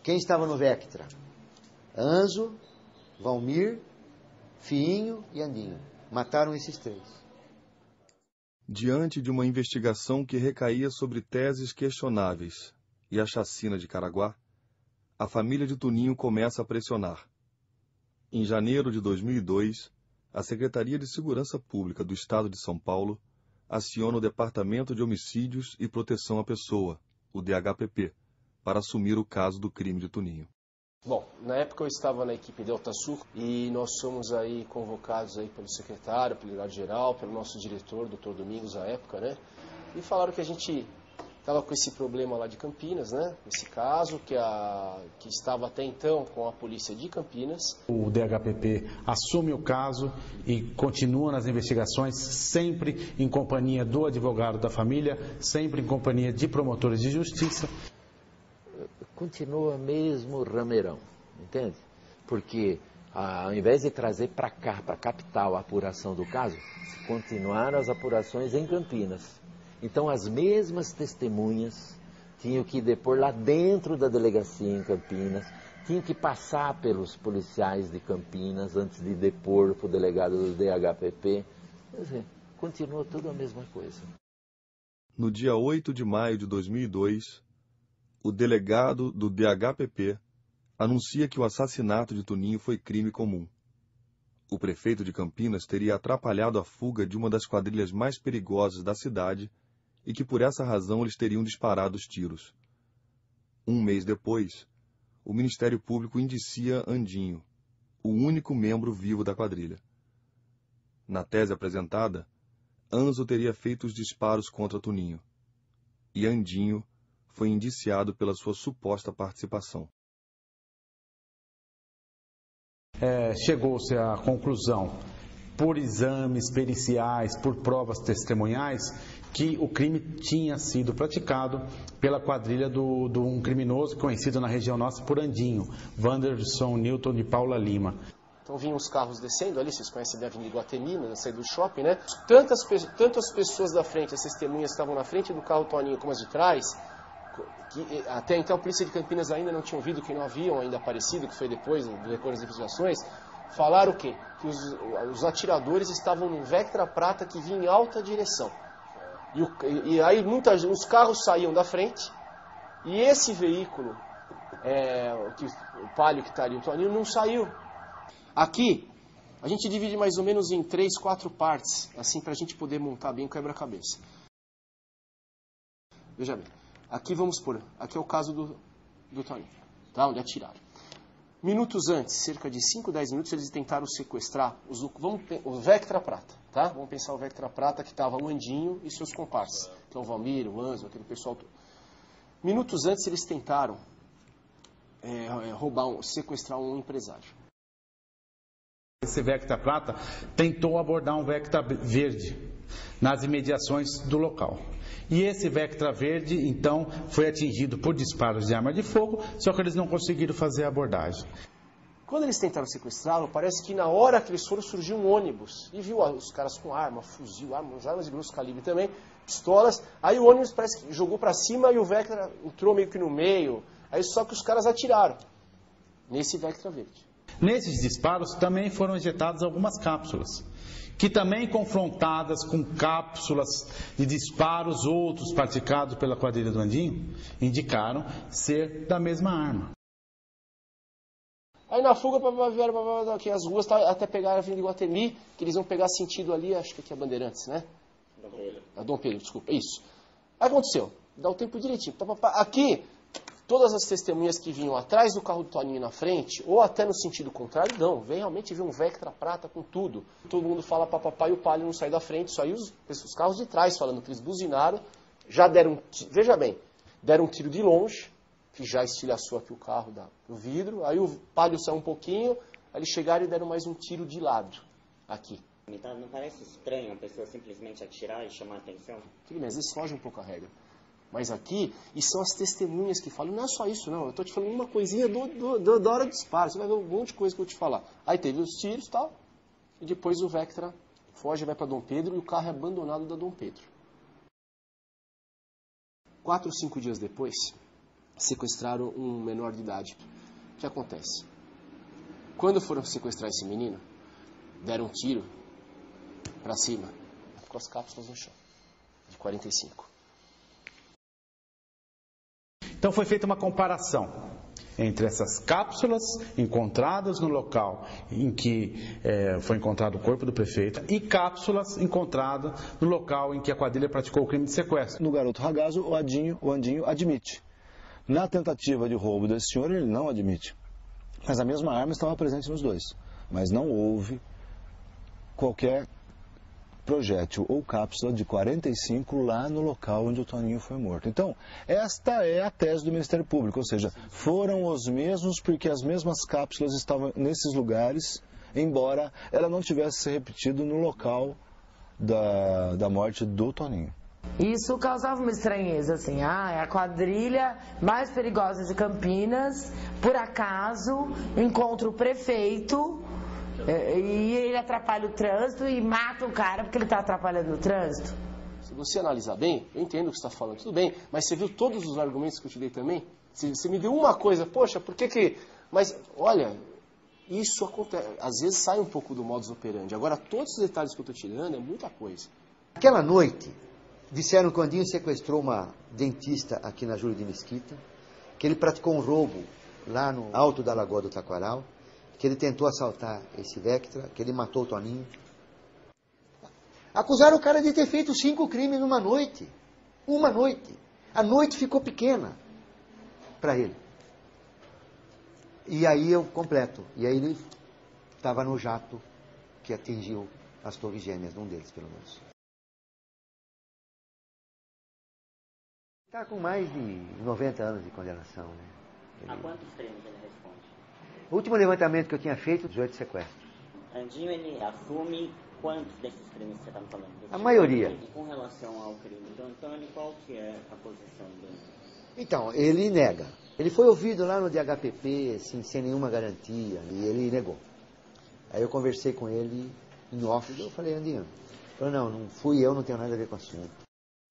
Quem estava no Vectra? Anzo, Valmir, Fiinho e Andinho. Mataram esses 3. Diante de uma investigação que recaía sobre teses questionáveis e a chacina de Caraguá, a família de Tuninho começa a pressionar. Em janeiro de 2002, a Secretaria de Segurança Pública do Estado de São Paulo aciona o Departamento de Homicídios e Proteção à Pessoa, o DHPP, para assumir o caso do crime de Tuninho. Bom, na época eu estava na equipe Delta Sul e nós somos aí convocados aí pelo secretário, pelo delegado-geral, pelo nosso diretor, Dr. Domingos, à época, né? E falaram que a gente estava com esse problema lá de Campinas, né? Esse caso que estava até então com a polícia de Campinas. O DHPP assume o caso e continua nas investigações, sempre em companhia do advogado da família, sempre em companhia de promotores de justiça. Continua mesmo rameirão, entende? Porque ao invés de trazer para cá, para a capital, a apuração do caso, continuaram as apurações em Campinas. Então as mesmas testemunhas tinham que depor lá dentro da delegacia em Campinas, tinham que passar pelos policiais de Campinas antes de depor para o delegado do DHPP. Quer dizer, continua tudo a mesma coisa. No dia 8 de maio de 2002, o delegado do DHPP anuncia que o assassinato de Tuninho foi crime comum. O prefeito de Campinas teria atrapalhado a fuga de uma das quadrilhas mais perigosas da cidade e que por essa razão eles teriam disparado os tiros. Um mês depois, o Ministério Público indicia Andinho, o único membro vivo da quadrilha. Na tese apresentada, Anzo teria feito os disparos contra Tuninho e Andinho foi indiciado pela sua suposta participação. Chegou-se à conclusão, por exames periciais, por provas testemunhais, que o crime tinha sido praticado pela quadrilha de um criminoso conhecido na região nossa por Andinho, Wanderson Newton de Paula Lima. Então vinham os carros descendo ali, vocês conhecem da Avenida Iguatemi, na saída do shopping, né? Tanto as pessoas da frente, as testemunhas que estavam na frente do carro Toninho como as de trás, que até então a polícia de Campinas ainda não tinha ouvido, que não haviam ainda aparecido, que foi depois do recorrer das investigações, falaram o quê? Que os atiradores estavam no Vectra prata que vinha em alta direção. E aí os carros saíam da frente e esse veículo, o Palio que está ali, o Toninho, não saiu. Aqui, a gente divide mais ou menos em 3, 4 partes, assim para a gente poder montar bem o quebra-cabeça. Veja bem. Aqui vamos por, aqui é o caso do Toninho, tá? Onde atiraram. Minutos antes, cerca de 5, 10 minutos, eles tentaram sequestrar o Vectra Prata, tá? Vamos pensar o Vectra Prata que estava o Andinho e seus comparsas, que é o Valmir, o Anzo, aquele pessoal todo. Minutos antes eles tentaram sequestrar um empresário. Esse Vectra Prata tentou abordar um Vectra verde nas imediações do local. E esse Vectra verde, então, foi atingido por disparos de arma de fogo, só que eles não conseguiram fazer a abordagem. Quando eles tentaram sequestrá-lo, parece que na hora que eles foram, surgiu um ônibus. E viu os caras com arma, fuzil, armas de grosso calibre também, pistolas. Aí o ônibus parece que jogou para cima e o Vectra entrou meio que no meio. Aí só que os caras atiraram nesse Vectra verde. Nesses disparos também foram ejetadas algumas cápsulas, que também confrontadas com cápsulas de disparos outros praticados pela quadrilha do Andinho, indicaram ser da mesma arma. Aí na fuga, vieram aqui as ruas, até pegar a Avenida Iguatemi, que eles vão pegar sentido ali, acho que aqui é Bandeirantes, né? Dom Pedro, desculpa, isso. Aí aconteceu, dá o tempo direitinho. Aqui, todas as testemunhas que vinham atrás do carro do Toninho na frente, ou até no sentido contrário, não. Realmente viu um Vectra prata com tudo. Todo mundo fala papapá e o Palio não sai da frente, só aí os carros de trás falando que eles buzinaram, já deram, veja bem, deram um tiro de longe, que já estilhaçou aqui o carro do vidro, aí o Palio saiu um pouquinho, aí eles chegaram e deram mais um tiro de lado, aqui. Não parece estranho a pessoa simplesmente atirar e chamar a atenção? Tudo bem, às vezes foge um pouco a regra. Mas aqui, e são as testemunhas que falam, não é só isso não, eu estou te falando uma coisinha da hora do disparo, você vai ver um monte de coisa que eu vou te falar. Aí teve os tiros e tal, e depois o Vectra foge, vai para Dom Pedro e o carro é abandonado da Dom Pedro. 4 ou 5 dias depois, sequestraram um menor de idade. O que acontece? Quando foram sequestrar esse menino, deram um tiro para cima, com as cápsulas no chão, de 45. Então foi feita uma comparação entre essas cápsulas encontradas no local em que foi encontrado o corpo do prefeito e cápsulas encontradas no local em que a quadrilha praticou o crime de sequestro. No garoto Ragazzo, o Andinho admite. Na tentativa de roubo desse senhor, ele não admite. Mas a mesma arma estava presente nos dois. Mas não houve qualquer projétil ou cápsula de 45 lá no local onde o Toninho foi morto. Então, esta é a tese do Ministério Público, ou seja, foram os mesmos porque as mesmas cápsulas estavam nesses lugares, embora ela não tivesse se repetido no local da morte do Toninho. Isso causava uma estranheza, assim, é a quadrilha mais perigosa de Campinas, por acaso encontra o prefeito e ele atrapalha o trânsito e mata o cara porque ele está atrapalhando o trânsito. Se você analisar bem, eu entendo o que você está falando, tudo bem, mas você viu todos os argumentos que eu te dei também? Você me deu uma coisa, poxa, por que que... Mas, olha, isso acontece, às vezes sai um pouco do modus operandi. Agora, todos os detalhes que eu estou te dando é muita coisa. Aquela noite, disseram que o Andinho sequestrou uma dentista aqui na Júlio de Mesquita, que ele praticou um roubo lá no alto da Lagoa do Taquaral, que ele tentou assaltar esse Vectra, que ele matou o Toninho. Acusaram o cara de ter feito 5 crimes numa noite. Uma noite. A noite ficou pequena para ele. E aí eu completo. E aí ele estava no jato que atingiu as Torres Gêmeas, num deles, pelo menos. Está com mais de 90 anos de condenação, né? A quantos crimes ele responde? O último levantamento que eu tinha feito, 18 sequestros. Andinho, ele assume quantos desses crimes que você está me falando? A maioria. E com relação ao crime do Antônio, qual que é a posição dele? Então, ele nega. Ele foi ouvido lá no DHPP, assim, sem nenhuma garantia, e ele negou. Aí eu conversei com ele em off, eu falei, Andinho, não fui eu, não tenho nada a ver com o assunto.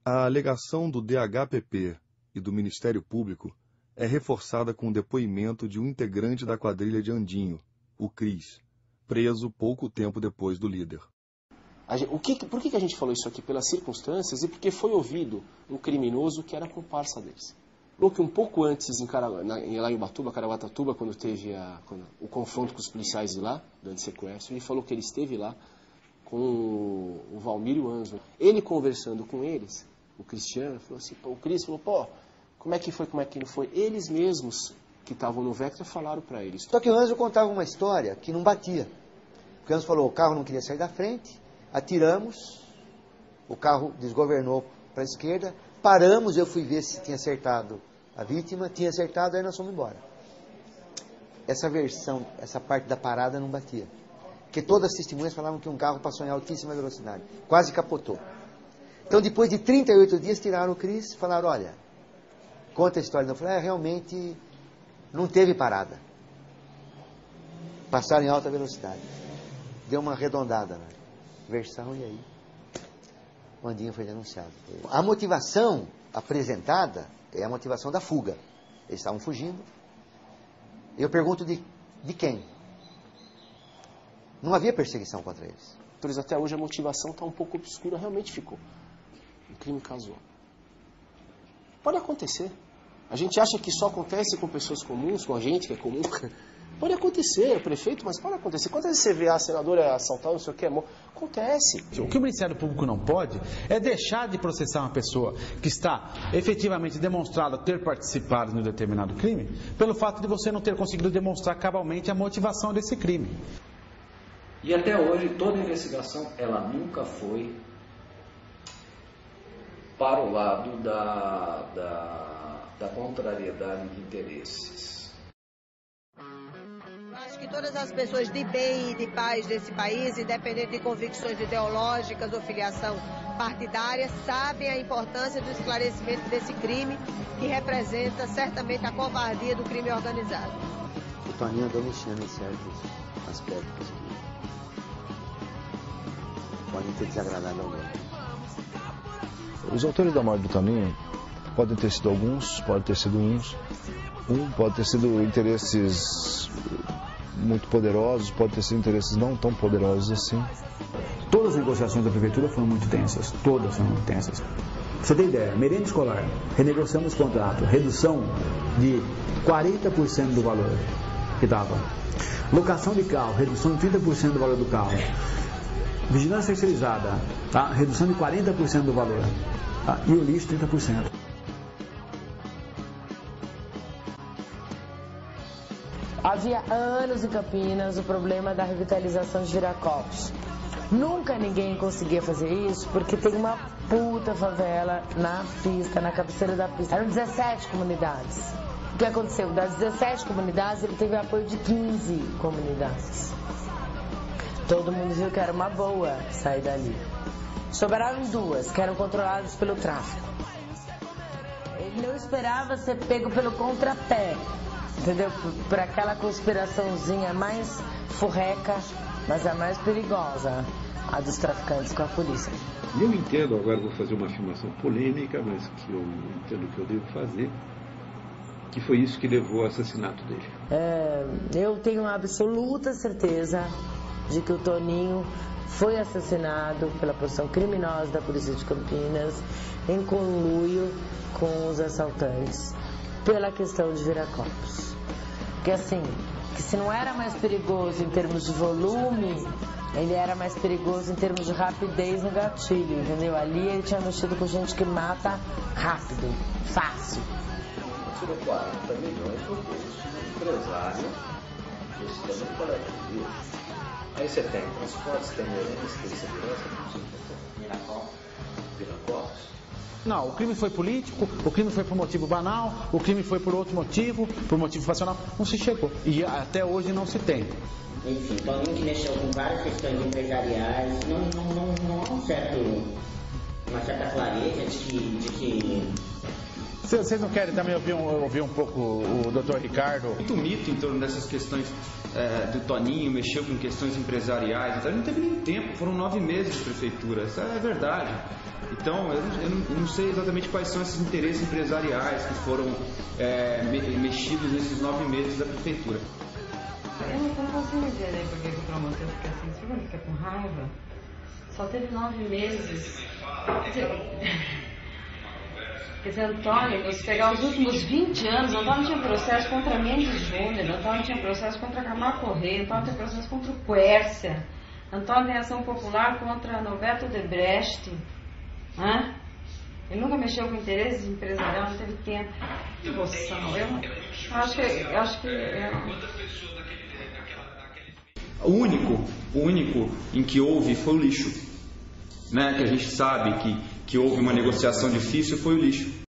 A alegação do DHPP e do Ministério Público é reforçada com o depoimento de um integrante da quadrilha de Andinho, o Cris, preso pouco tempo depois do líder. Por que a gente falou isso aqui? Pelas circunstâncias e porque foi ouvido um criminoso que era comparsa deles. Falou que um pouco antes, lá em Ubatuba, Caraguatatuba, quando teve o confronto com os policiais de lá, dando sequestro, ele falou que ele esteve lá com o Valmir e o Anzo. Ele conversando com eles, o Cristiano, falou assim, o Cris falou, como é que foi, como é que não foi? Eles mesmos que estavam no Vectra falaram para eles. Só que o Anzo contava uma história que não batia. Porque o Anzo falou, o carro não queria sair da frente, atiramos, o carro desgovernou para a esquerda, paramos, eu fui ver se tinha acertado a vítima, tinha acertado, aí nós fomos embora. Essa versão, essa parte da parada não batia. Porque todas as testemunhas falavam que um carro passou em altíssima velocidade, quase capotou. Então, depois de 38 dias, tiraram o Cris e falaram, olha, conta a história. Eu falei, realmente não teve parada. Passaram em alta velocidade. Deu uma arredondada na versão e aí o Andinho foi denunciado. A motivação apresentada é a motivação da fuga. Eles estavam fugindo. Eu pergunto de quem? Não havia perseguição contra eles. Por isso, até hoje a motivação está um pouco obscura, realmente ficou. Um crime casual. Pode acontecer. A gente acha que só acontece com pessoas comuns, com a gente que é comum. Pode acontecer, prefeito, mas pode acontecer. Quantas vezes você vê a senadora assaltar, não sei o que, acontece. O que o Ministério Público não pode é deixar de processar uma pessoa que está efetivamente demonstrada ter participado de um determinado crime, pelo fato de você não ter conseguido demonstrar cabalmente a motivação desse crime. E até hoje, toda a investigação, ela nunca foi para o lado da contrariedade de interesses. Acho que todas as pessoas de bem e de paz desse país, independente de convicções ideológicas ou filiação partidária, sabem a importância do esclarecimento desse crime, que representa certamente a covardia do crime organizado. O Toninho andou mexendo em certos aspectos que podem ter desagradado alguém. Os autores da morte do Toninho Podem ter sido alguns, pode ter sido pode ter sido interesses muito poderosos, pode ter sido interesses não tão poderosos assim. Todas as negociações da prefeitura foram muito tensas, todas foram muito tensas. Você tem ideia, merenda escolar, renegociamos o contrato, redução de 40% do valor que dava. Locação de carro, redução de 30% do valor do carro. Vigilância terceirizada, tá? Redução de 40% do valor. Tá? E o lixo, 30%. Havia anos em Campinas o problema da revitalização de Viracopos. Nunca ninguém conseguia fazer isso porque tem uma puta favela na pista, na cabeceira da pista. Eram 17 comunidades. O que aconteceu? Das 17 comunidades, ele teve apoio de 15 comunidades. Todo mundo viu que era uma boa sair dali. Sobraram 2, que eram controladas pelo tráfico. Ele não esperava ser pego pelo contrapé, entendeu? Por aquela conspiraçãozinha mais furreca, mas a mais perigosa, a dos traficantes com a polícia. Eu entendo, agora vou fazer uma afirmação polêmica, mas que eu entendo que eu devo fazer, que foi isso que levou ao assassinato dele. Eu tenho absoluta certeza de que o Toninho foi assassinado pela porção criminosa da Polícia de Campinas, em conluio com os assaltantes, pela questão de Viracopos. Porque assim, que se não era mais perigoso em termos de volume, ele era mais perigoso em termos de rapidez no gatilho, entendeu? Ali ele tinha mexido com gente que mata rápido, fácil. Tirou 40 milhões por custo de empresário, isso também coleta de lixo. Aí você tem transportes, tem merendas, tem segurança, Viracopos. Não, o crime foi político, o crime foi por motivo banal, o crime foi por outro motivo, por motivo facional, não se chegou. E até hoje não se tem. Enfim, Toninho que mexeu com várias questões empresariais, não há uma certa clareza de que... Vocês não querem também ouvir um pouco o doutor Ricardo? Muito mito em torno dessas questões do Toninho, mexeu com questões empresariais, então, ele não teve nem tempo, foram 9 meses de prefeitura, isso é verdade. Então, eu não sei exatamente quais são esses interesses empresariais que foram mexidos nesses 9 meses da prefeitura. Eu não consigo entender por que o promotor fica assim, se ele fica com raiva, só teve 9 meses. Quer dizer, Antônio, se pegar os últimos 20 anos, Antônio tinha processo contra Mendes Júnior, Antônio tinha processo contra Camargo Correia, Antônio tinha processo contra o Quércia, Antônio tem ação popular contra Norberto Odebrecht. Ele nunca mexeu com interesses empresariais, não teve tempo de posição. Eu acho que O único em que houve foi o lixo, né? Que a gente sabe que houve uma negociação difícil foi o lixo.